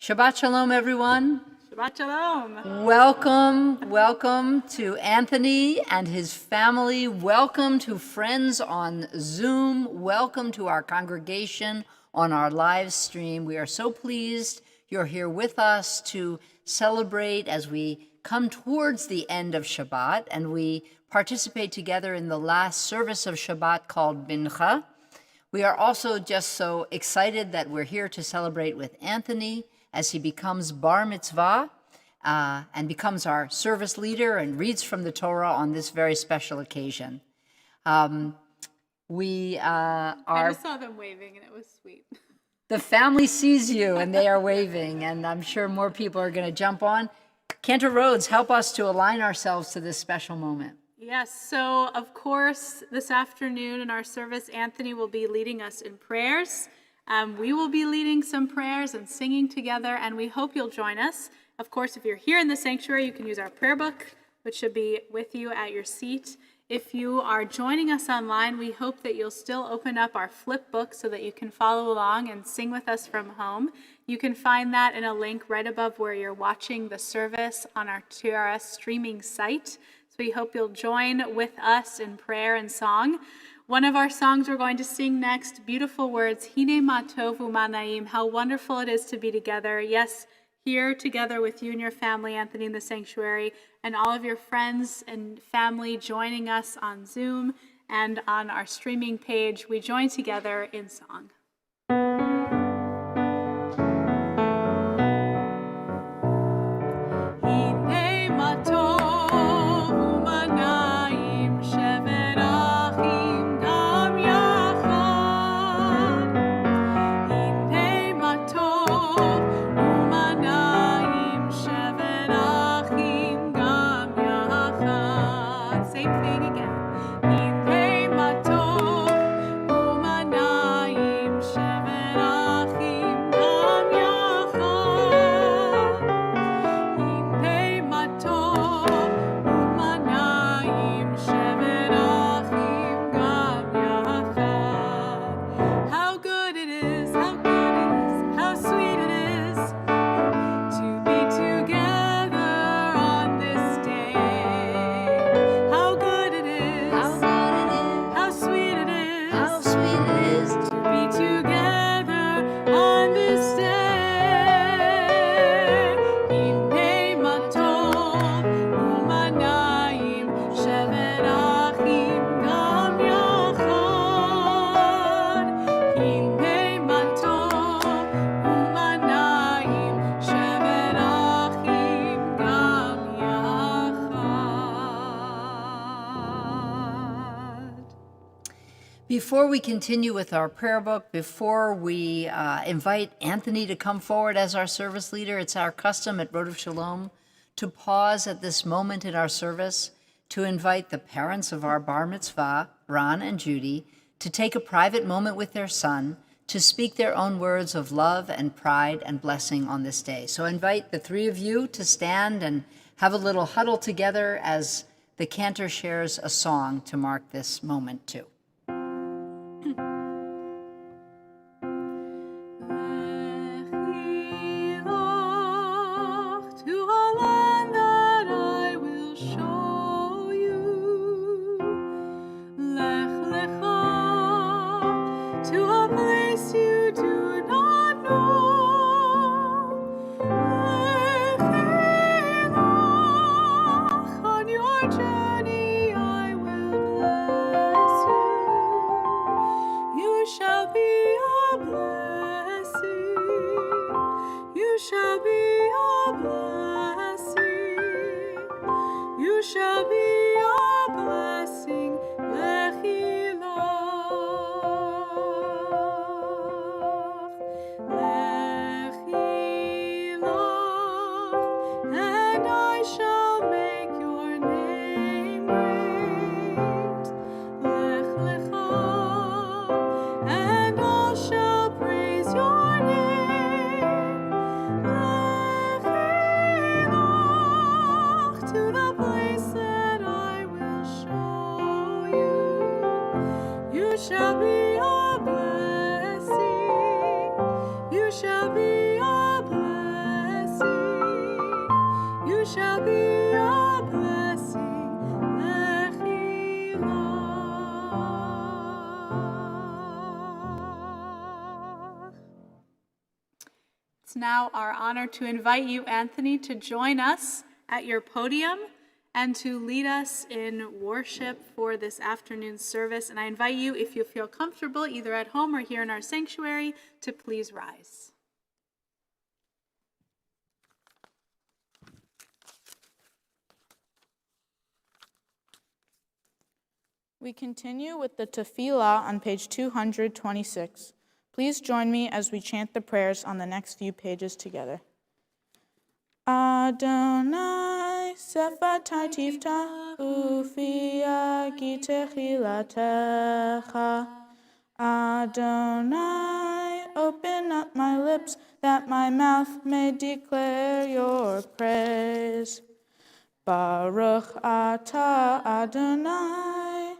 Shabbat Shalom, everyone. Shabbat Shalom. Welcome to Anthony and his family. Welcome to friends on Zoom. Welcome to our congregation on our live stream. We are so pleased you're here with us to celebrate as we come towards the end of Shabbat, and we participate together in the last service of Shabbat called Mincha. We are also just so excited that we're here to celebrate with Anthony as he becomes Bar Mitzvah and becomes our service leader and reads from the Torah on this very special occasion. I just saw them waving and it was sweet. The family sees you and they are waving, and I'm sure more people are going to jump on. Cantor Rhodes, help us to align ourselves to this special moment. Yes, so of course, this afternoon in our service, Anthony will be leading us in prayers. We will be leading some prayers and singing together, and we hope you'll join us. Of course, if you're here in the sanctuary, you can use our prayer book, which should be with you at your seat. If you are joining us online, we hope that you'll still open up our flip book so that you can follow along and sing with us from home. You can find that in a link right above where you're watching the service on our Torah streaming site. So we hope you'll join with us in prayer and song. One of our songs we're going to sing next, beautiful words, Hine ma tov u'ma na'im, how wonderful it is to be together. Yes, here together with you and your family, Anthony, in the sanctuary, and all of your friends and family joining us on Zoom and on our streaming page. We join together in song. Hine ma tov u'ma na'im, shevet achim gam yachad. Hine ma tov u'ma na'im, shevet achim gam yachad. Same thing again. Hine ma tov u'ma na'im, shevet achim gam yachad. Hine ma tov u'ma na'im, shevet achim gam yachad. How good it is, how sweet it is to be together on this day. How good it is, how sweet it is to be together on this day. Hine ma tov u'ma na'im, shevet achim gam yachad. Hine ma tov u'ma na'im, shevet achim gam yachad. Before we continue with our prayer book, before we invite Anthony to come forward as our service leader, it's our custom at Road of Shalom to pause at this moment in our service to invite the parents of our Bar Mitzvah, Ron and Judy, to take a private moment with their son to speak their own words of love and pride and blessing on this day. So I invite the three of you to stand and have a little huddle together as the cantor shares a song to mark this moment too. To a land that I will show you. Lech lecha to a place you do not know. Lech elach, on your journey I will bless you. You shall be a blessing. You shall be a blessing. You shall be a blessing. Lechi lach. Lechi lach. And I shall make your name great. Lech lecha. And all shall praise your name. Lechi It's now our honor to invite you, Anthony, to join us at your podium and to lead us in worship for this afternoon service. And I invite you, if you feel comfortable, either at home or here in our sanctuary, to please rise. We continue with the Tefillah on page 226. Please join me as we chant the prayers on the next few pages together. Adonai, sefatai tiftach ufi agi techilatecha. Adonai, open up my lips that my mouth may declare your praise. Baruch atah Adonai,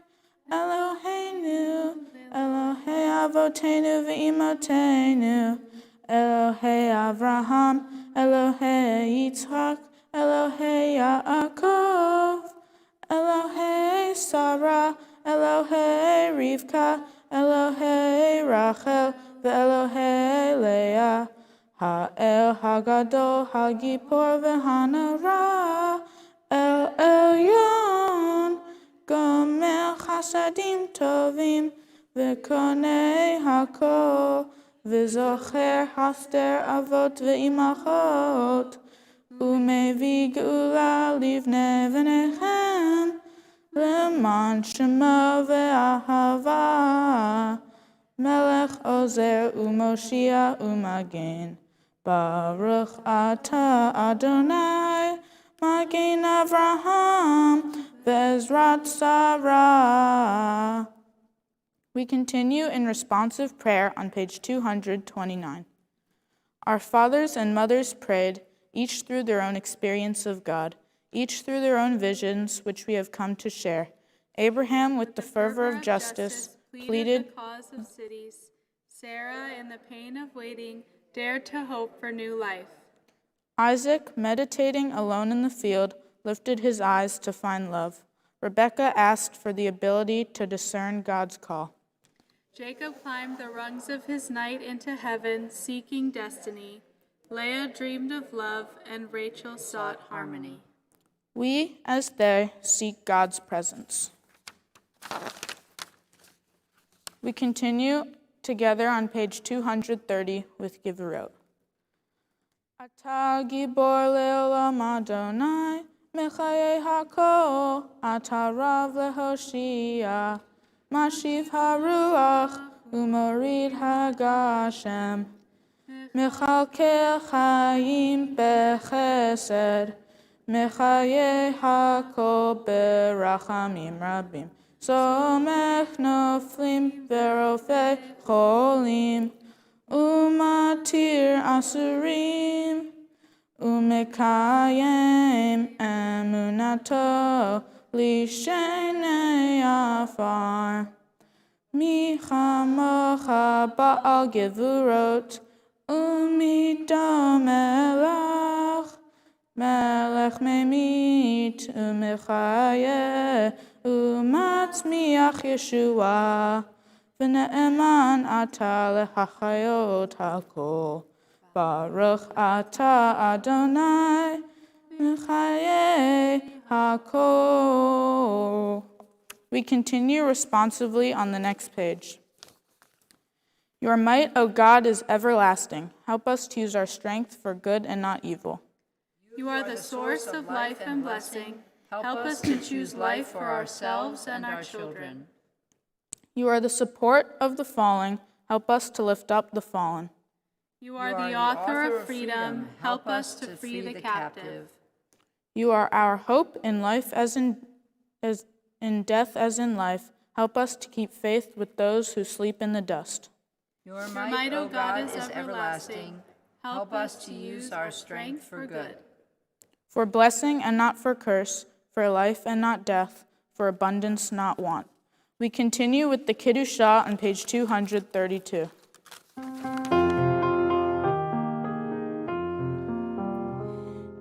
Eloheinu, Elohei Avotenu v'imotenu, Elohei Avraham, Elohei Yitzchak, Elohei Yaakov, Elohei Sarah, Elohei Rivka, Elohei Rachel, ve'Elohei Leah, Ha'el Hagadol, Hagipor v'Hanara, El Elyon, Gomer Chasadim Tovim, V'konei Hakol, V'zocher Hafter Avot V'imachot, Umevi Geula Livnei V'nechem, L'man Shemo V'ahava, Melech Ozer U'Moshia U'Magen, Baruch Atah Adonai, Magen Avraham, Ve'ezrat Sarah. We continue in responsive prayer on page 229. Our fathers and mothers prayed, each through their own experience of God, each through their own visions, which we have come to share. Abraham, with the fervor of justice, pleaded the cause of cities. Sarah, in the pain of waiting, dared to hope for new life. Isaac, meditating alone in the field, lifted his eyes to find love. Rebekah asked for the ability to discern God's call. Jacob climbed the rungs of his night into heaven, seeking destiny. Leah dreamed of love, and Rachel sought harmony. We, as they, seek God's presence. We continue together on page 230 with Givorot. Ata gibor le'olam Adonai, mechayei hakol, ata rav lehoshia, mashiv haruach, umorid hagashem, mechalkel chayim bechesed, mechayei hakol berachamim rabim, somech noflim verofei cholim, umatir asurim, umekayem emunato lishenei afar. Mi chamocha ba'al gevurot, umidom melech, melech memit, umechayeh, umatzmiach Yeshua. V'ne'eman ata lehachayot hakol. Baruch ata Adonai, mechayei hakol. We continue responsively on the next page. Your might, O God, is everlasting. Help us to use our strength for good and not evil. You are the source of life and blessing. Help us to choose life for ourselves and our children. You are the support of the falling. Help us to lift up the fallen. You are the author of freedom. Help us to free the captive. You are our hope in life as in death as in life. Help us to keep faith with those who sleep in the dust. Your might, O God, is everlasting. Help us to use our strength for good. For blessing and not for curse, for life and not death, for abundance, not want. We continue with the Kiddushah on page 232.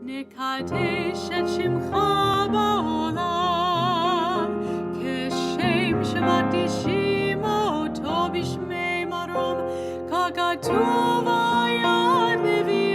Nekadesh et shimcha ba'olam, keshem shemadishim oto b'shmei marom, kagatuv ayad levi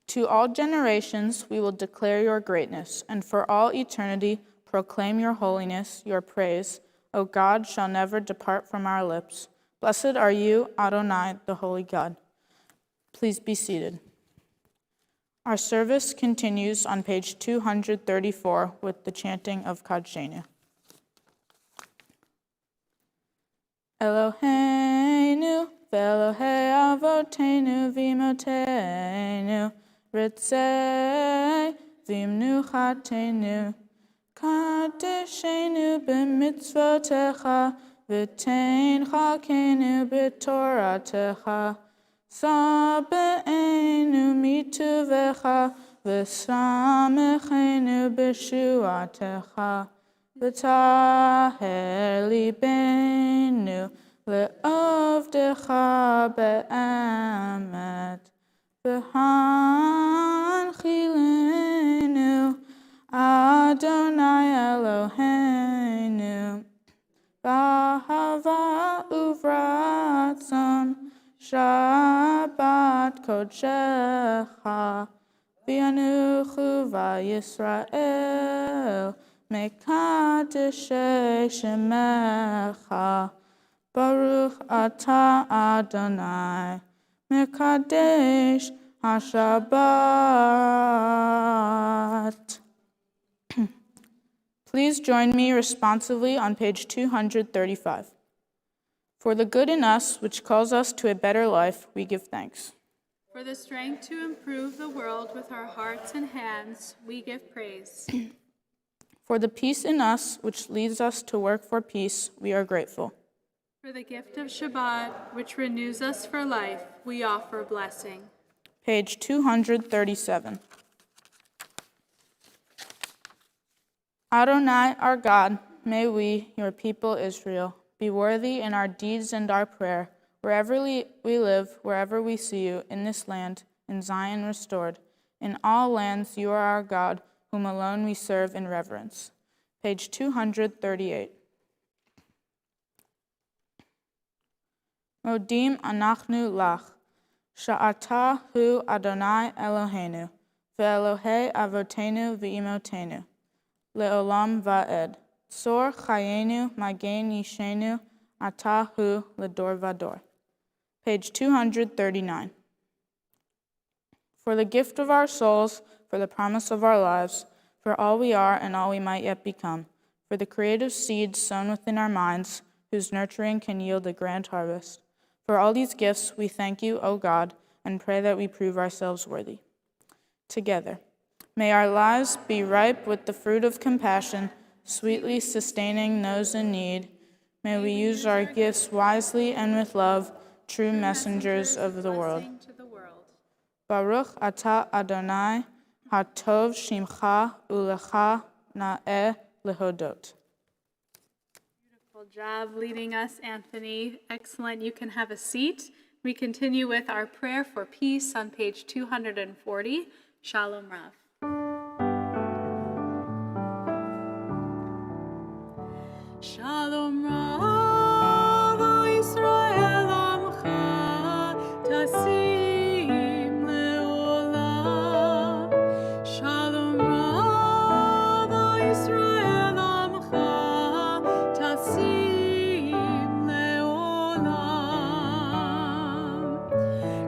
To all generations we will declare your greatness, and for all eternity proclaim your holiness, your praise, O God, shall never depart from our lips. Blessed are you, Adonai, the holy God. Please be seated. Our service continues on page 234 with the chanting of Kadshenu. Eloheinu, ve'Elohei avotenu v'imotenu, ritzei v'imnuchatenu, kadeshenu b'mitzvotecha, v'tein chalkenu b'toratecha, sabe'enu mituvecha, v'samechenu b'shuatecha, v'taher libenu le'ovdecha be'emet, v'hanchilenu Adonai Eloheinu, b'ahava uvratzon, Shabbat kodshecha, v'yanuchu v'Yisrael, mekadeshei shemecha, Baruch atah Adonai, mekadesh haShabbat. Please join me responsively on page 235. For the good in us, which calls us to a better life, we give thanks. For the strength to improve the world with our hearts and hands, we give praise. For the peace in us, which leads us to work for peace, we are grateful. For the gift of Shabbat, which renews us for life, we offer blessing. Page 237. Adonai, our God, may we, your people Israel, be worthy in our deeds and our prayer, wherever we live, wherever we see you, in this land, in Zion restored. In all lands you are our God, whom alone we serve in reverence. Page 238. Modim anachnu lach, sha'ata hu Adonai Eloheinu, ve'Elohei avotenu v'imotenu, le'olam va'ed. Sor chayenu magen yishenu, atah hu ledor vador. Page 239. For the gift of our souls, for the promise of our lives, for all we are and all we might yet become, for the creative seeds sown within our minds, whose nurturing can yield a grand harvest. For all these gifts we thank you, O God, and pray that we prove ourselves worthy. Together, may our lives be ripe with the fruit of compassion, sweetly sustaining those in need. May we use our gifts wisely and with love, true messengers of the world. Baruch atah Adonai, hatov shimcha ulecha na'eh lehodot. Beautiful job leading us, Anthony. Excellent. You can have a seat. We continue with our prayer for peace on page 240. Shalom Rav. Shalom Rav, Yisrael Amcha, Tasim Leolam. Shalom Rav, Yisrael Amcha, Tasim Leolam.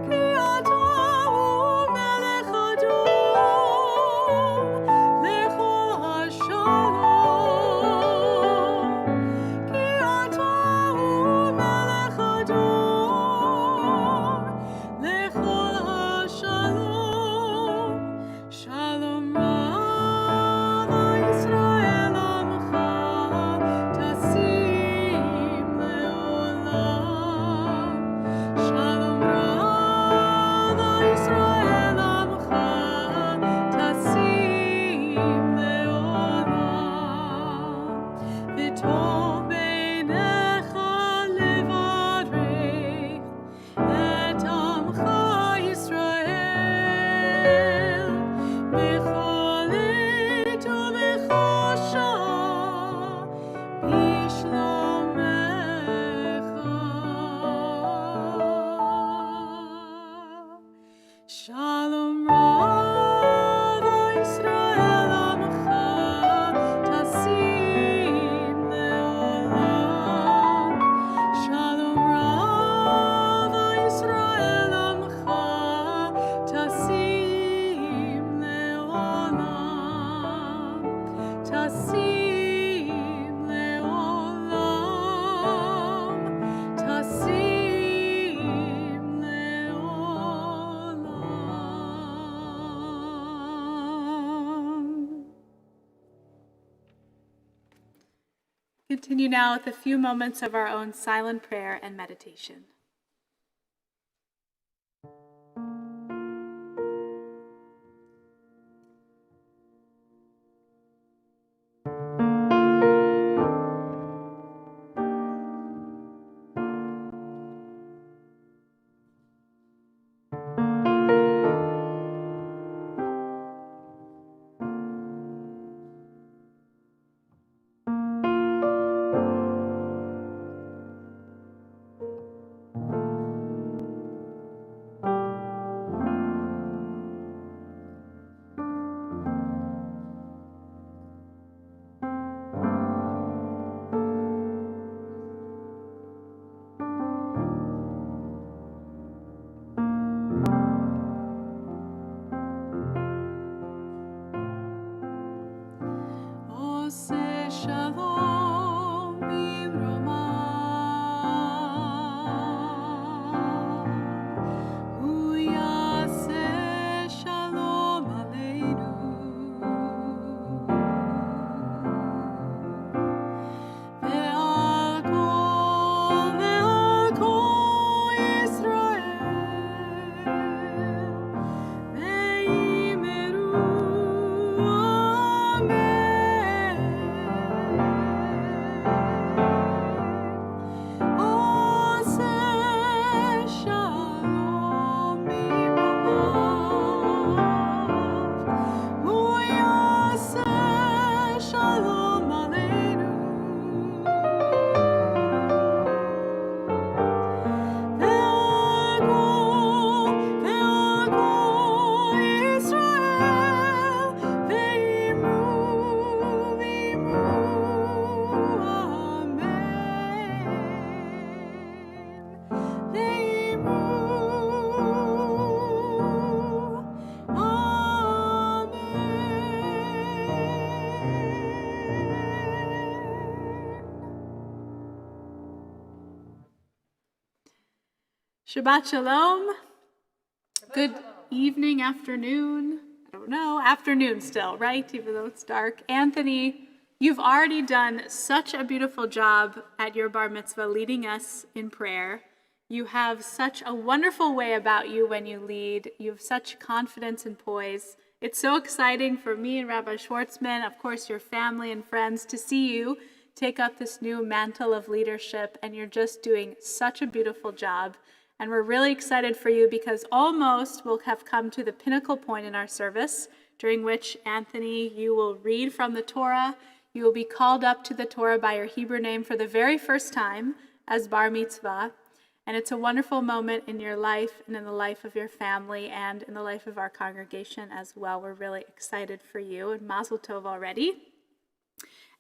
Ki atahu melech Adom, lechol hashalom. Continue now with a few moments of our own silent prayer and meditation. Shabbat Shalom. Good evening, afternoon. I don't know, afternoon still, right? Even though it's dark. Anthony, you've already done such a beautiful job at your Bar Mitzvah leading us in prayer. You have such a wonderful way about you when you lead. You have such confidence and poise. It's so exciting for me and Rabbi Schwartzman, of course, your family and friends, to see you take up this new mantle of leadership, and you're just doing such a beautiful job. And we're really excited for you because almost we'll have come to the pinnacle point in our service, during which, Anthony, you will read from the Torah. You will be called up to the Torah by your Hebrew name for the very first time as Bar Mitzvah. And it's a wonderful moment in your life and in the life of your family and in the life of our congregation as well. We're really excited for you, and Mazel Tov already.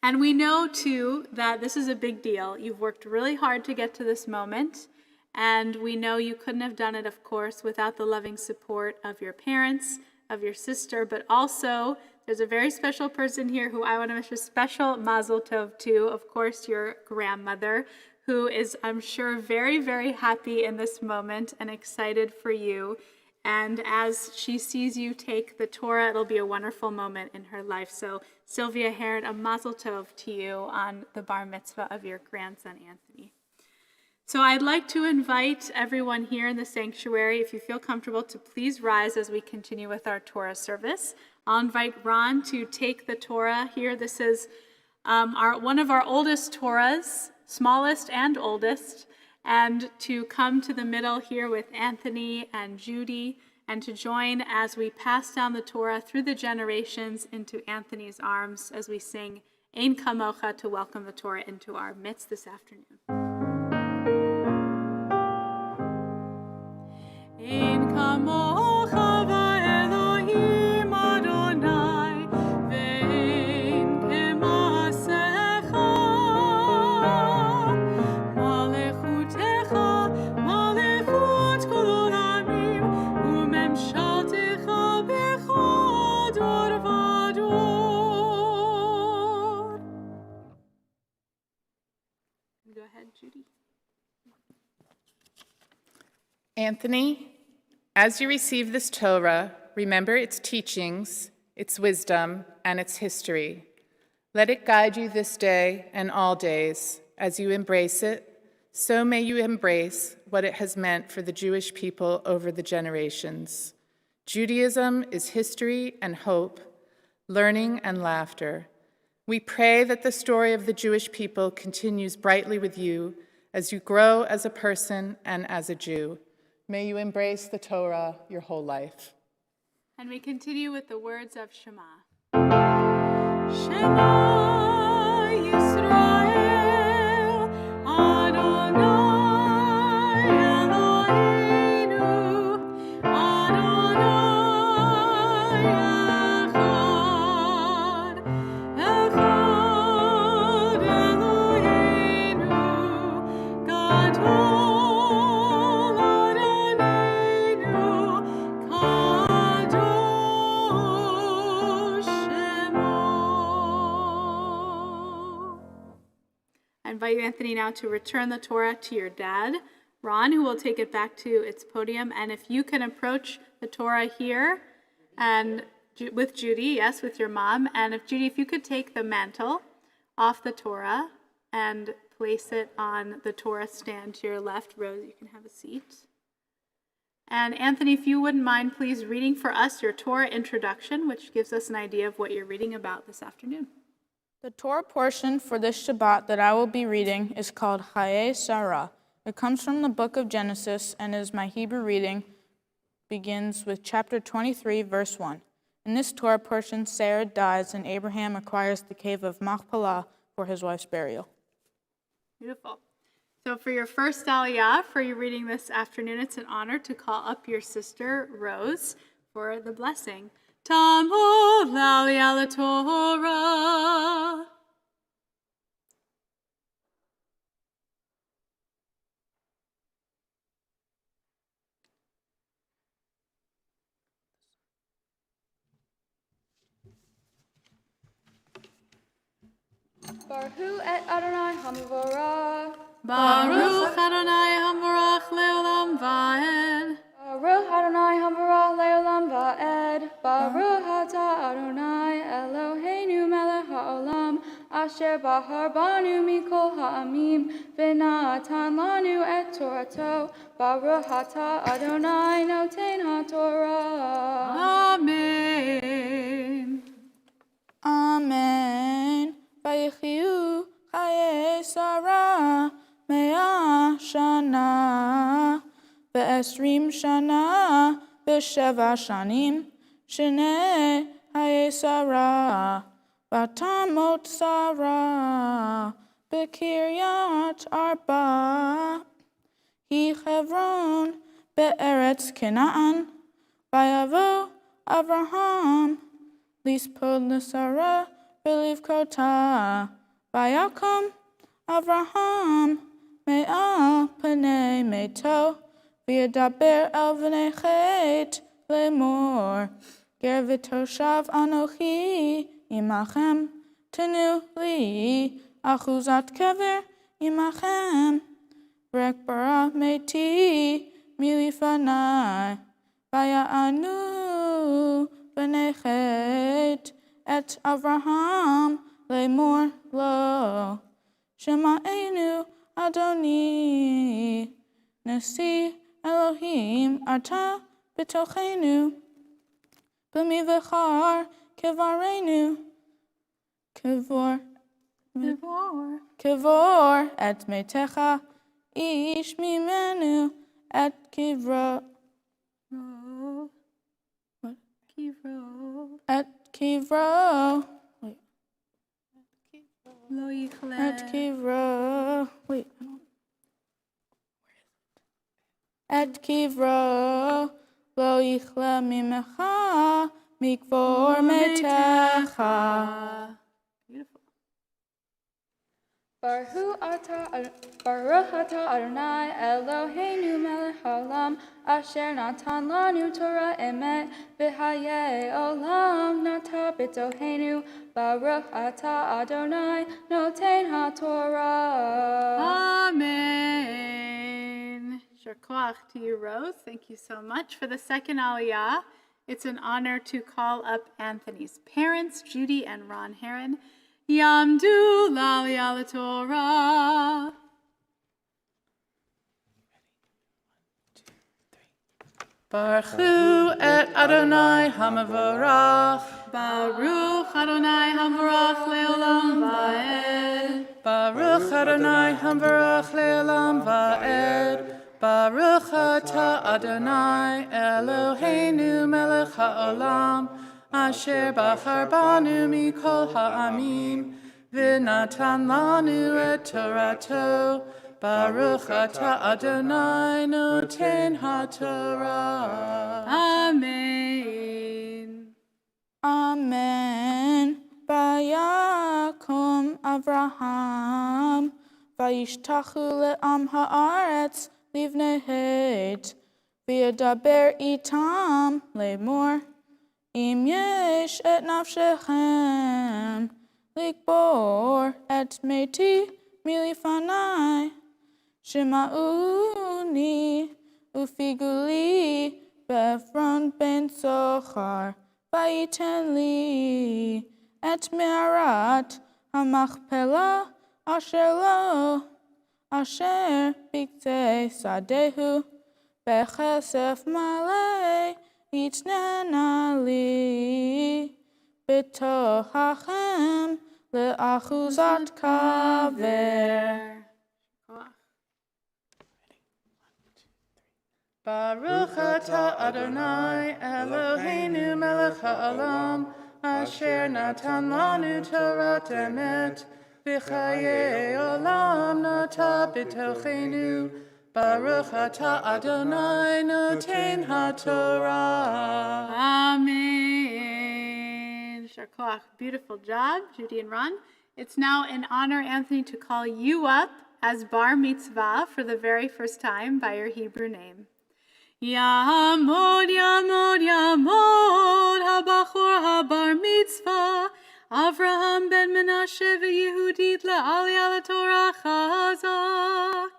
And we know, too, that this is a big deal. You've worked really hard to get to this moment. And we know you couldn't have done it, of course, without the loving support of your parents, of your sister, but also there's a very special person here who I want to wish a special Mazel Tov to, of course, your grandmother, who is, I'm sure, very, very happy in this moment and excited for you. And as she sees you take the Torah, it'll be a wonderful moment in her life. So Sylvia Haron, a Mazel Tov to you on the Bar Mitzvah of your grandson, Anthony. So I'd like to invite everyone here in the sanctuary, if you feel comfortable, to please rise as we continue with our Torah service. I'll invite Ron to take the Torah here. This is one of our oldest Torahs, smallest and oldest, and to come to the middle here with Anthony and Judy, and to join as we pass down the Torah through the generations into Anthony's arms as we sing Ein Kamocha to welcome the Torah into our midst this afternoon. Ein kamocha va'Elohim Adonai, ve'ein kemasecha. Malechutecha, malechut kol olamim, u'memshaltecha bechol dor v'dor. Go ahead, Judy. Anthony, as you receive this Torah, remember its teachings, its wisdom, and its history. Let it guide you this day and all days. As you embrace it, so may you embrace what it has meant for the Jewish people over the generations. Judaism is history and hope, learning and laughter. We pray that the story of the Jewish people continues brightly with you as you grow as a person and as a Jew. May you embrace the Torah your whole life. And we continue with the words of Shema. Shema Yisrael, Adonai Eloheinu, Adonai Echad, Echad Eloheinu, Gadol Adonenu, Kadosh Shemo. I invite you, Anthony, now to return the Torah to your dad, Ron, who will take it back to its podium. And if you can approach the Torah here and with Judy, yes, with your mom. And if Judy, if you could take the mantle off the Torah and place it on the Torah stand to your left. Rose, you can have a seat. And Anthony, if you wouldn't mind, please reading for us your Torah introduction, which gives us an idea of what you're reading about this afternoon. The Torah portion for this Shabbat that I will be reading is called Hayei Sarah. It comes from the book of Genesis and is my Hebrew reading, begins with chapter 23, verse 1. In this Torah portion, Sarah dies and Abraham acquires the cave of Machpelah for his wife's burial. Beautiful. So for your first aliyah, for your reading this afternoon, it's an honor to call up your sister, Rose, for the blessing. Tamod l'aliyah l'Torah. Baruch et Adonai Hamavorah. Baruch Adonai Hamarach Leolam Va'ed. Baruch Adonai Hamavorah Leolam Va'ed. Baruch Atah Adonai Eloheinu melech haolam asher bahar banu mikol ha'amim v'natan lanu et Torato. Baruch Atah Adonai noten ha'Torah. Amen. Amen. Vayichiu Hayei Sarah Mea Shana Ve'esrim Shana Ve'sheva Shanim Shnei Hayei Sarah Vatamot Sarah Bekiryat Arba Hi Hebron Be'eretz Canaan Vayavo Avraham Lispod L'Sarah Belivkota Vayakom Avraham Me'al Panei Meto V'yadaber el v'nei chet lemor Ger v'toshav anochi imachem Tenu li achuzat kever imachem Vrek bara meti milifanai Vaya'anu v'nei chet Et Avraham lemor lo Shema'enu Adoni Nasi Elohim Ata B'tochenu B'mi v'char Kevarenu Kevor Et metecha Ish mimenu Et kivro Et Kivro. Wait. Lo yichle. At Kivro. Wait. At Kivro. Lo yichle mimecha. Mikvor metecha. Beautiful. Baruch atah Adonai Eloheinu melech haolam asher natan lanu Torah emet v'hayei olam nata b'tohenu Baruch atah Adonai noten ha'Torah. Amen. Shar koach to you, Rose. Thank you so much. For the second aliyah, it's an honor to call up Anthony's parents, Judy and Ron Haron. Yamdu l'aliyah Torah. Baruch Hu et Adonai Hamavarach. Baruch Adonai Havarach le'olam va'ed. Baruch Adonai Hamavarach le'olam va'ed. Baruch atah Adonai Eloheinu melech ha'olam, asher bachar banu mikol ha'amim, v'natan lanu et Torato. Baruch atah Adonai noten ha'torah. Amen. Amen. Vayakom Avraham, vayishtachu le'am haaretz livnei het, v'yedaber itam lemor, im yesh et nafshechem, likbor et meti milifanai, shema'uni ufiguli befron ben sochar, vayiten li et me'arat hamachpela asher lo, asher biktzei sadehu bechesef malei itnena li betohachem le'achuzat kaver. Baruch atah Adonai Eloheinu melech ha'olam, asher natan lanu Torah emet, v'chayei olam nata b'tochenu. Baruch atah Adonai noten ha'torah. Amen. Shar koach. Beautiful job, Judy and Ron. It's now an honor, Anthony, to call you up as Bar Mitzvah for the very first time by your Hebrew name. Yamod, Yamod, Yamod, Habachor Habar Mitzvah, Avraham ben Menashe v'Yehudit la'aliyah Torah chazak.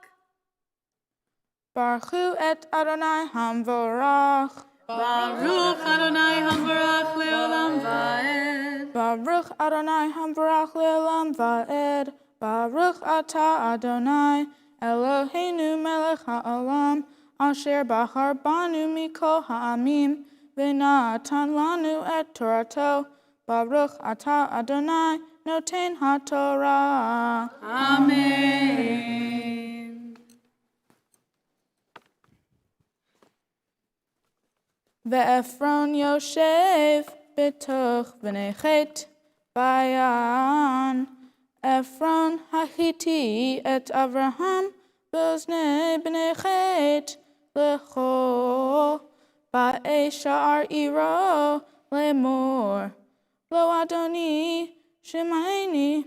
Baruch Hu et Adonai Hamvorach. Baruch Adonai Hamvarach le'olam va'ed. Baruch Adonai Hamvorach le'olam va'ed. Baruch atah Adonai Eloheinu melech ha'olam, asher bachar banu mikol ha'amim, v'natan lanu et Torato. Baruch atah Adonai noten ha'torah. Amen. Ve'efron yoshev betoch b'nei chet bayan. Ephron hachiti et Avraham b'oznei b'nei chet lecho ba'eshar iro lemor. Lo Adoni shemaini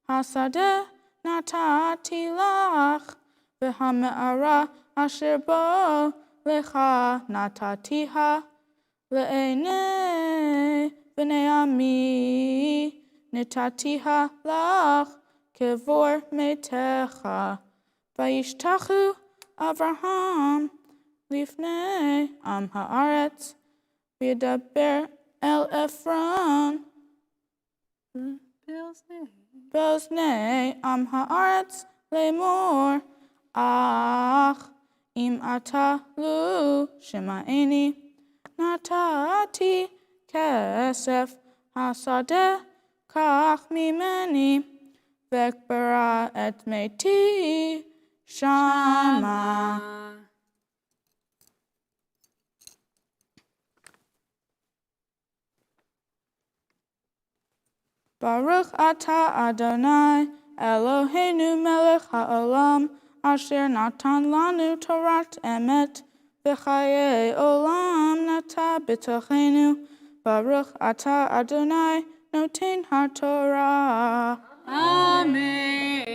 hasadeh natati lach, v'hame'ara asher bo lecha natatiha le'enei b'nei ami netatiha lach kevor metecha. Vayishtachu Avraham lifnei am haaretz, v'yedaber el Ephron b'oznei am haaretz lemor, ach im ata lu shema'eni natati kesef hasadeh kach mimeni, vekbara et meti shama. Baruch atah Adonai Eloheinu melech ha'olam, asher natan lanu Torat emet, v'chayei olam nata b'tochenu. Baruch atah Adonai noten ha'torah. Amen.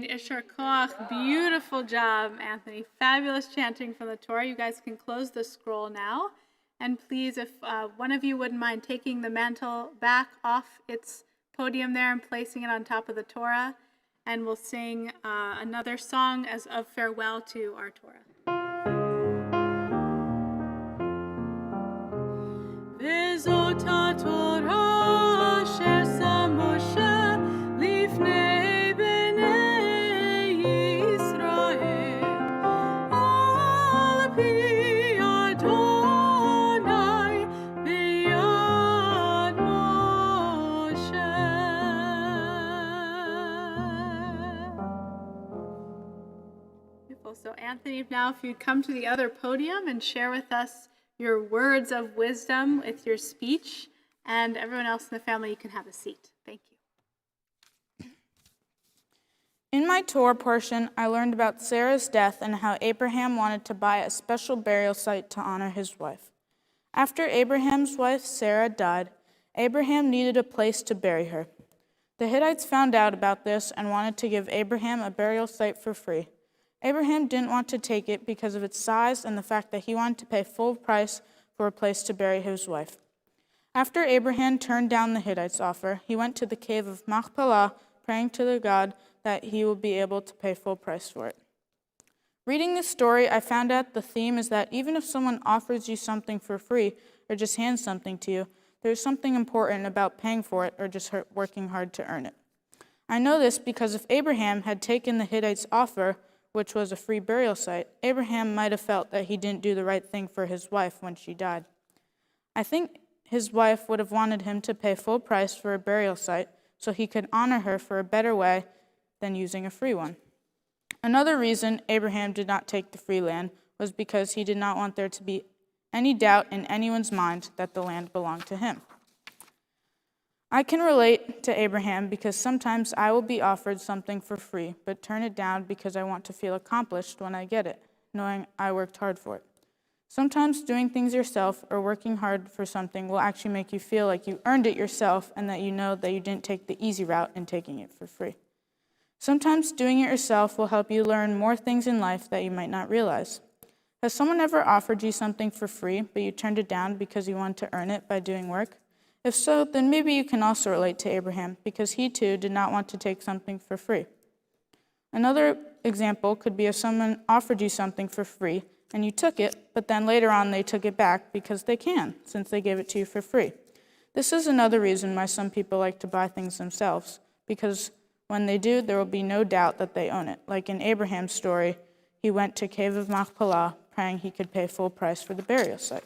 Yeshar koach. Beautiful job, Anthony. Fabulous chanting from the Torah. You guys can close the scroll now. And please, if one of you wouldn't mind taking the mantle back off its podium there and placing it on top of the Torah, and we'll sing another song as of farewell to our Torah. Vezot Torah asher sa Moshe Wonderful. So Anthony, now if you'd come to the other podium and share with us your words of wisdom with your speech, and everyone else in the family, you can have a seat. Thank you. In my Torah portion, I learned about Sarah's death and how Abraham wanted to buy a special burial site to honor his wife. After Abraham's wife Sarah died, Abraham needed a place to bury her. The Hittites found out about this and wanted to give Abraham a burial site for free. Abraham didn't want to take it because of its size and the fact that he wanted to pay full price for a place to bury his wife. After Abraham turned down the Hittites' offer, he went to the cave of Machpelah, praying to the God that he will be able to pay full price for it. Reading this story, I found out the theme is that even if someone offers you something for free or just hands something to you, there's something important about paying for it or just working hard to earn it. I know this because if Abraham had taken the Hittites' offer, which was a free burial site, Abraham might have felt that he didn't do the right thing for his wife when she died. I think his wife would have wanted him to pay full price for a burial site so he could honor her for a better way than using a free one. Another reason Abraham did not take the free land was because he did not want there to be any doubt in anyone's mind that the land belonged to him. I can relate to Abraham because sometimes I will be offered something for free, but turn it down because I want to feel accomplished when I get it, knowing I worked hard for it. Sometimes doing things yourself or working hard for something will actually make you feel like you earned it yourself and that you know that you didn't take the easy route in taking it for free. Sometimes doing it yourself will help you learn more things in life that you might not realize. Has someone ever offered you something for free, but you turned it down because you wanted to earn it by doing work? If so, then maybe you can also relate to Abraham, because he too did not want to take something for free. Another example could be if someone offered you something for free, and you took it, but then later on they took it back because they can, since they gave it to you for free. This is another reason why some people like to buy things themselves, because when they do, there will be no doubt that they own it. Like in Abraham's story, he went to Cave of Machpelah, praying he could pay full price for the burial site.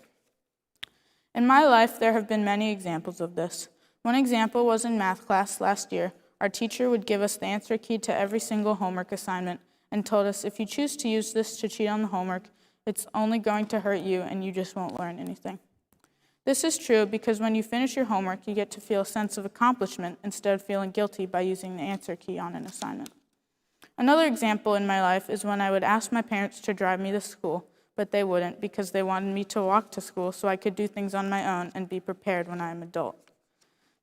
In my life, there have been many examples of this. One example was in math class last year. Our teacher would give us the answer key to every single homework assignment and told us, if you choose to use this to cheat on the homework, it's only going to hurt you and you just won't learn anything. This is true because when you finish your homework, you get to feel a sense of accomplishment instead of feeling guilty by using the answer key on an assignment. Another example in my life is when I would ask my parents to drive me to school, but they wouldn't because they wanted me to walk to school so I could do things on my own and be prepared when I am an adult.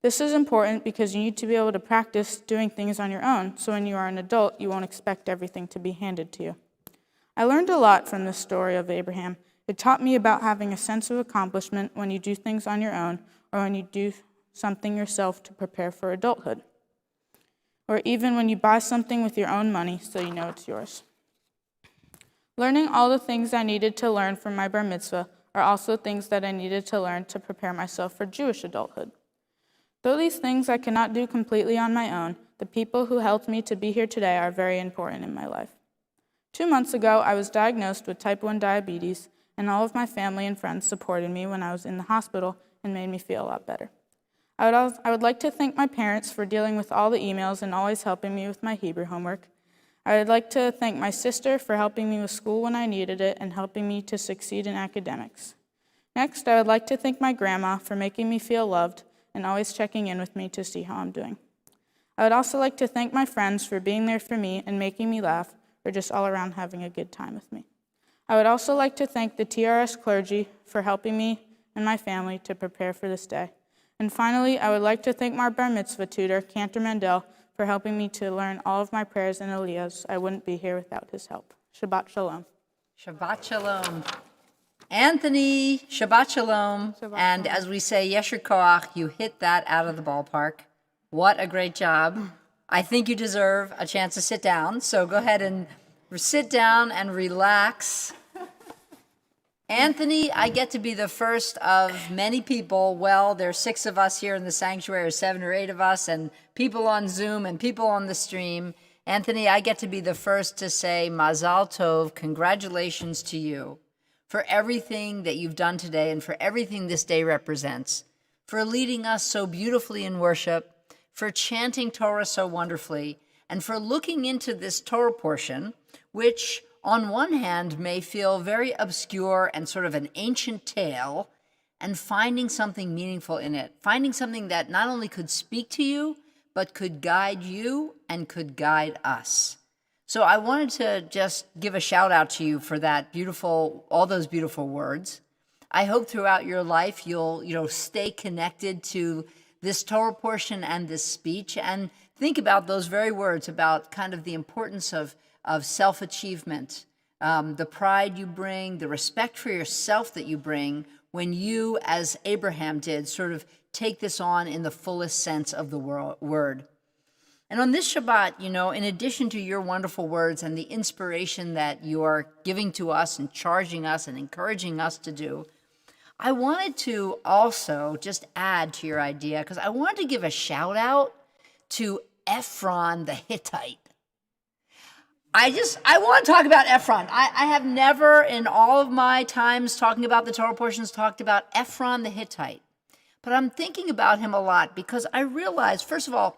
This is important because you need to be able to practice doing things on your own, so when you are an adult, you won't expect everything to be handed to you. I learned a lot from this story of Abraham. It taught me about having a sense of accomplishment when you do things on your own or when you do something yourself to prepare for adulthood, or even when you buy something with your own money so you know it's yours. Learning all the things I needed to learn from my Bar Mitzvah are also things that I needed to learn to prepare myself for Jewish adulthood. Though these things I cannot do completely on my own, the people who helped me to be here today are very important in my life. 2 months ago, I was diagnosed with type 1 diabetes, and all of my family and friends supported me when I was in the hospital and made me feel a lot better. I would like to thank my parents for dealing with all the emails and always helping me with my Hebrew homework. I would like to thank my sister for helping me with school when I needed it and helping me to succeed in academics. Next, I would like to thank my grandma for making me feel loved and always checking in with me to see how I'm doing. I would also like to thank my friends for being there for me and making me laugh, or just all around having a good time with me. I would also like to thank the TRS clergy for helping me and my family to prepare for this day. And finally, I would like to thank my Bar Mitzvah tutor, Cantor Mandel, for helping me to learn all of my prayers and aliyahs. I wouldn't be here without his help. Shabbat Shalom. Shabbat Shalom. Anthony, Shabbat Shalom. And as we say, Yesher Koach, you hit that out of the ballpark. What a great job. I think you deserve a chance to sit down, so go ahead and sit down and relax. Anthony, I get to be the first of many people. Well, there's 6 of us here in the sanctuary, or 7 or 8 of us, and people on Zoom and people on the stream. Anthony, I get to be the first to say Mazal Tov, congratulations to you for everything that you've done today and for everything this day represents, for leading us so beautifully in worship, for chanting Torah so wonderfully, and for looking into this Torah portion, which on one hand, may feel very obscure and sort of an ancient tale, and finding something meaningful in it, finding something that not only could speak to you, but could guide you and could guide us. So I wanted to just give a shout out to you for that beautiful, all those beautiful words. I hope throughout your life you'll stay connected to this Torah portion and this speech, and think about those very words about kind of the importance of self-achievement, the pride you bring, the respect for yourself that you bring when you, as Abraham did, sort of take this on in the fullest sense of the word. And on this Shabbat, in addition to your wonderful words and the inspiration that you are giving to us and charging us and encouraging us to do, I wanted to also just add to your idea, because I wanted to give a shout out to Ephron the Hittite. I want to talk about Ephron. I have never in all of my times talking about the Torah portions talked about Ephron the Hittite. But I'm thinking about him a lot because I realized, first of all,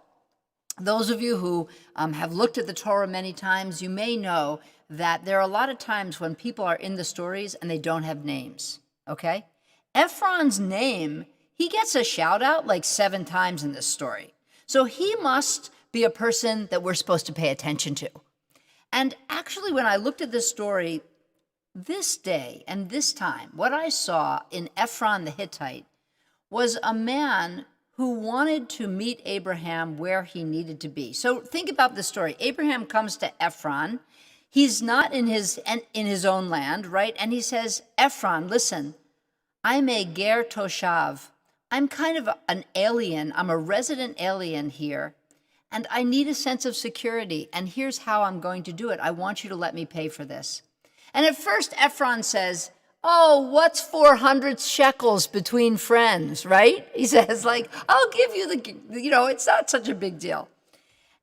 those of you who have looked at the Torah many times, you may know that there are a lot of times when people are in the stories and they don't have names, okay? Ephron's name, he gets a shout out like 7 times in this story. So he must be a person that we're supposed to pay attention to. And actually, when I looked at this story, this day and this time, what I saw in Ephron the Hittite was a man who wanted to meet Abraham where he needed to be. So think about the story. Abraham comes to Ephron. He's not in his own land, right? And he says, Ephron, listen, I'm a ger toshav. I'm kind of an alien. I'm a resident alien here. And I need a sense of security. And here's how I'm going to do it. I want you to let me pay for this. And at first, Ephron says, oh, what's 400 shekels between friends, right? He says, I'll give you it's not such a big deal.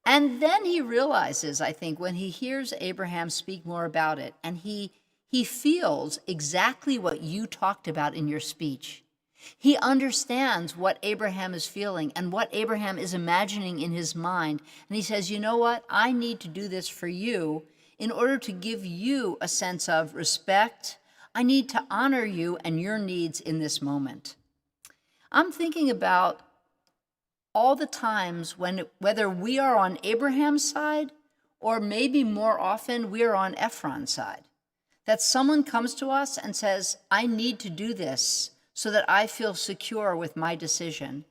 And then he realizes, I think, when he hears Abraham speak more about it, and he feels exactly what you talked about in your speech. He understands what Abraham is feeling and what Abraham is imagining in his mind. And he says, you know what? I need to do this for you in order to give you a sense of respect. I need to honor you and your needs in this moment. I'm thinking about all the times whether we are on Abraham's side or maybe more often we are on Ephron's side, that someone comes to us and says, I need to do this so that I feel secure with my decision.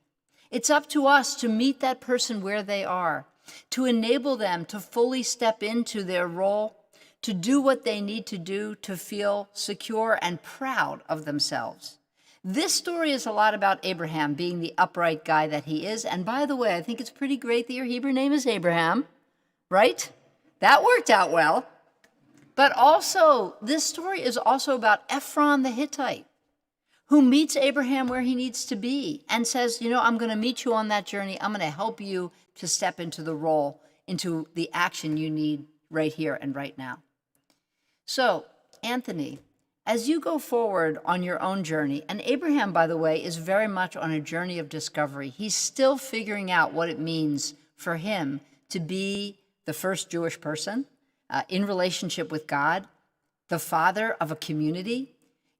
It's up to us to meet that person where they are, to enable them to fully step into their role, to do what they need to do to feel secure and proud of themselves. This story is a lot about Abraham being the upright guy that he is. And by the way, I think it's pretty great that your Hebrew name is Abraham, right? That worked out well. But also, this story is also about Ephron the Hittite, who meets Abraham where he needs to be and says, I'm going to meet you on that journey. I'm going to help you to step into the role, into the action you need right here and right now. So, Anthony, as you go forward on your own journey, and Abraham, by the way, is very much on a journey of discovery. He's still figuring out what it means for him to be the first Jewish person in relationship with God, the father of a community.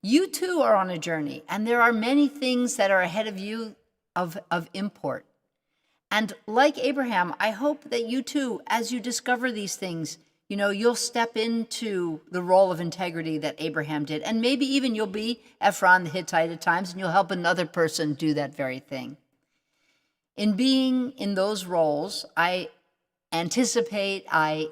You too are on a journey, and there are many things that are ahead of you of import. And like Abraham, I hope that you too, as you discover these things, you'll step into the role of integrity that Abraham did. And maybe even you'll be Ephron the Hittite at times, and you'll help another person do that very thing. In being in those roles, I anticipate, I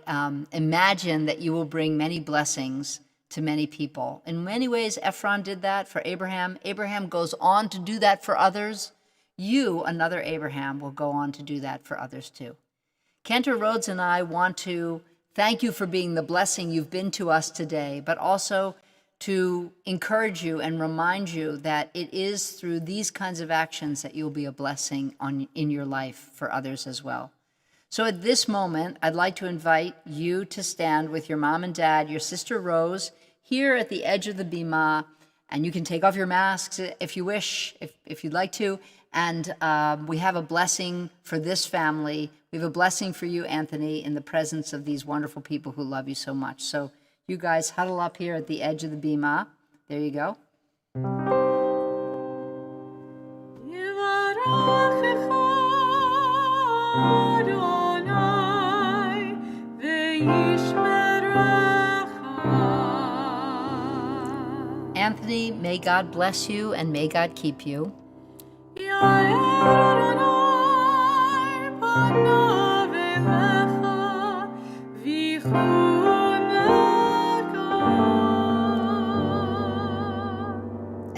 imagine that you will bring many blessings to many people. In many ways, Ephron did that for Abraham. Abraham goes on to do that for others. You, another Abraham, will go on to do that for others too. Cantor Rhodes and I want to thank you for being the blessing you've been to us today, but also to encourage you and remind you that it is through these kinds of actions that you'll be a blessing in your life for others as well. So at this moment, I'd like to invite you to stand with your mom and dad, your sister Rose, here at the edge of the bima, and you can take off your masks if you wish, if you'd like to, and we have a blessing for this family. We have a blessing for you, Anthony, in the presence of these wonderful people who love you so much. So You guys huddle up here at the edge of the bima. There you go. Anthony, may God bless you and may God keep you.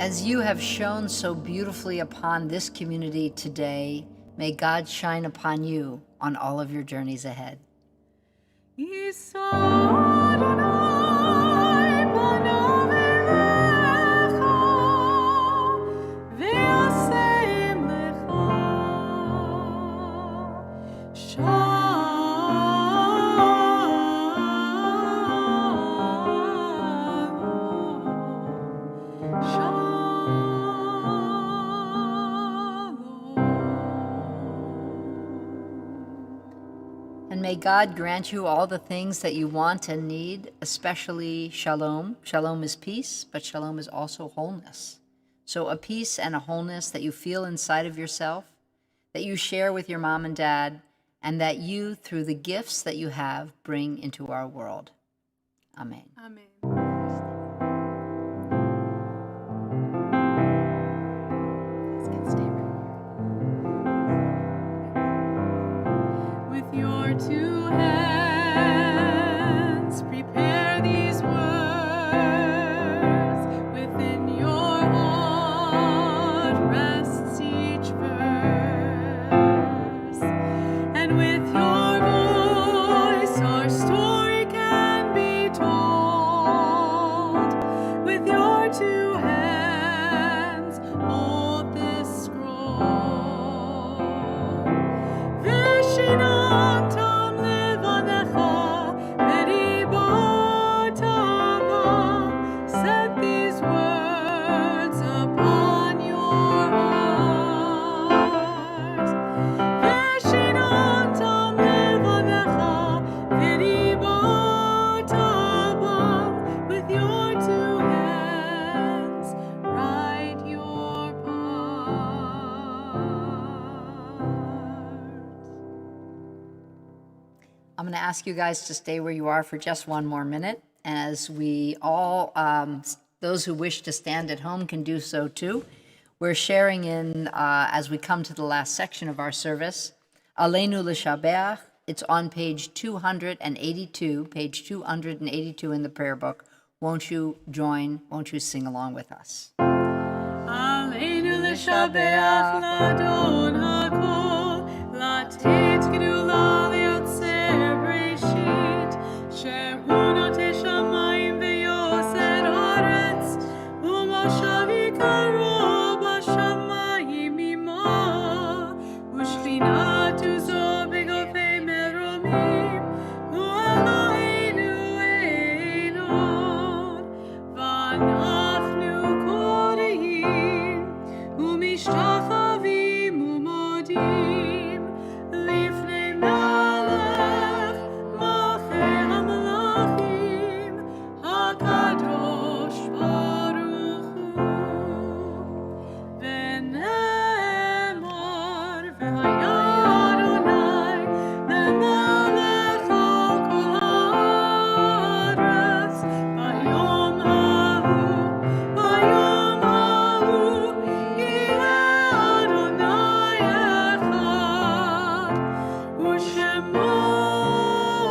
As you have shone so beautifully upon this community today, may God shine upon you on all of your journeys ahead. And may God grant you all the things that you want and need, especially shalom. Shalom is peace, but shalom is also wholeness. So a peace and a wholeness that you feel inside of yourself, that you share with your mom and dad, and that you, through the gifts that you have, bring into our world. Amen. Amen. With your two hands, prepare these words. Within your heart rests each verse. And with your voice, our story can be told. With your two hands, hold this scroll. Veshinantam levanecha veribatava. Set these words upon your heart. Veshinantam levanecha veribatava. With your two hands, write your part. I'm going to ask you guys to stay where you are for just one more minute, as we all, those who wish to stand at home can do so too. We're sharing in, as we come to the last section of our service, Aleinu l'Shabeach. It's on page 282 in the prayer book. Won't you join, won't you sing along with us? Aleinu l'shabeach l'Adon hakol, לתת גדולה ליוצר בראשית, שהוא נוטה שמיים ויוסר ארץ, ומושב יקרו בשמיים עמו, ושכינת עוזו בגופי מרומים, הוא אלוהינו עליון, ואנחנו קוראים ומשתחווים ומודים לפני מלך מלכי המלכים הקדוש ברוך הוא. ונאמר והיה אדוני למלך על כל הארץ ביום ההוא יהיה אדוני אחד ושמו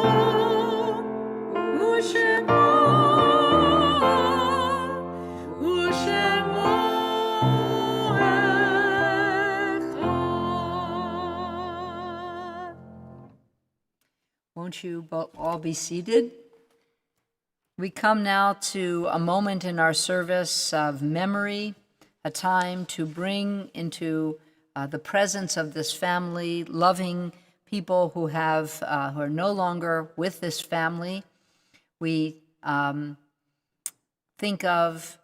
אחד. Won't you all be seated? We come now to a moment in our service of memory, a time to bring into the presence of this family, loving people who are no longer with this family. We think of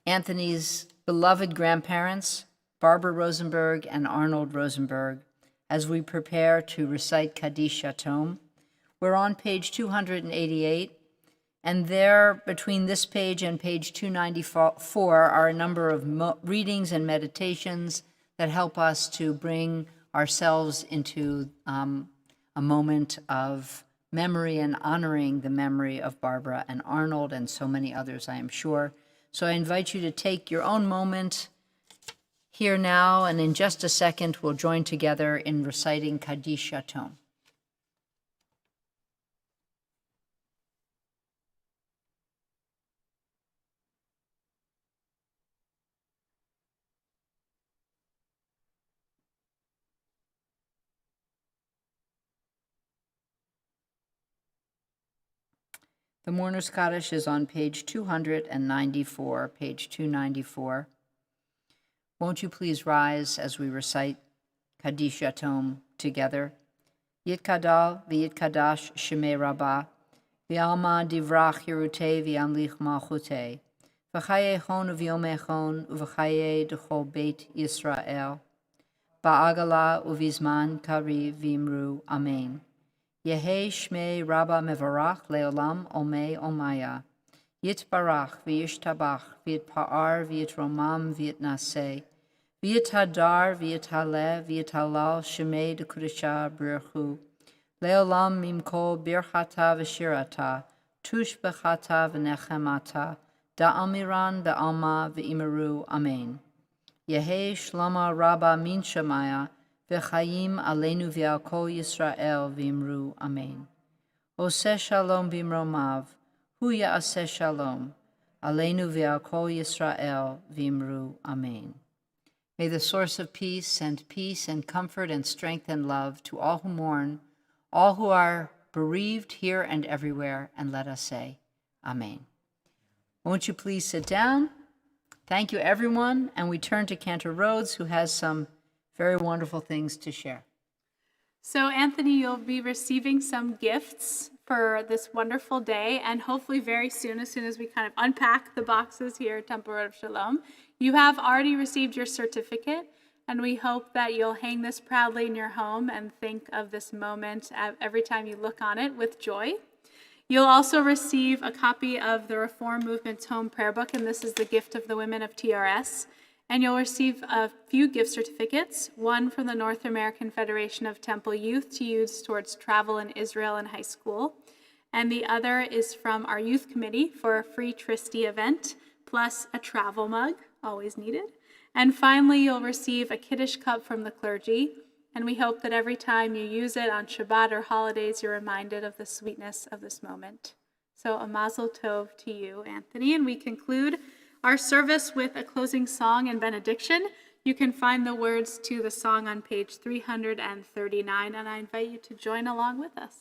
Anthony's beloved grandparents, Barbara Rosenberg and Arnold Rosenberg, as we prepare to recite Kaddish Yatom. We're on page 288. And there, between this page and page 294, are a number of readings and meditations that help us to bring ourselves into a moment of memory and honoring the memory of Barbara and Arnold and so many others, I am sure. So I invite you to take your own moment here now, and in just a second, we'll join together in reciting Kaddish Yatom. The Mourner's Kaddish is on page 294, page 294. Won't you please rise as we recite Kaddish Yatom together? Yitkadal v'yitkadash shemei rabbah, v'alma divrach hirutei v'yamlich malchutei, v'chaye chon uv'yomei uv'chaye d'chol beit Yisrael, ba'agala uv'izman kari v'imru amen. Yehi shmei Rabba mevarach leolam omei omaya. Yitbarach v'yishtabach v'yitpa'ar v'yitromam v'yitnaseh. V'yithadar v'yithale v'yithalal shmei d'kudisha birchu. Leolam mimko birchata v'shirata. Tush b'chata v'nechemata. Da'amiran b'alma v'imeru amen. Yehi shlama Rabba min shemaya. V'chaim aleinu v'al kol Yisrael v'imru amen. Oseh shalom b'imromav, hu ya'aseh shalom, aleinu v'al kol Yisrael v'imru amen. May the source of peace send peace and comfort and strength and love to all who mourn, all who are bereaved here and everywhere, and let us say, amen. Won't you please sit down? Thank you, everyone, and we turn to Cantor Rhodes, who has some very wonderful things to share. So Anthony, you'll be receiving some gifts for this wonderful day, and hopefully very soon, as we kind of unpack the boxes here at Temple Road of Shalom, you have already received your certificate, and we hope that you'll hang this proudly in your home and think of this moment every time you look on it with joy. You'll also receive a copy of the Reform Movement's home prayer book, and this is the gift of the women of TRS. And you'll receive a few gift certificates, one from the North American Federation of Temple Youth to use towards travel in Israel and high school, and the other is from our youth committee for a free Tristy event, plus a travel mug, always needed. And finally, you'll receive a Kiddush cup from the clergy, and we hope that every time you use it on Shabbat or holidays, you're reminded of the sweetness of this moment. So a mazel tov to you, Anthony, and we conclude our service with a closing song and benediction. You can find the words to the song on page 339, and I invite you to join along with us.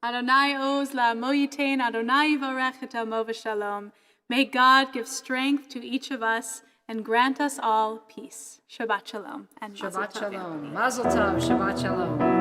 Adonai oz la'amo yitain, Adonai yivarech et amo v'shalom. May God give strength to each of us and grant us all peace. Shabbat shalom and mazel tov. Shabbat shalom. Mazel tov. Shabbat shalom.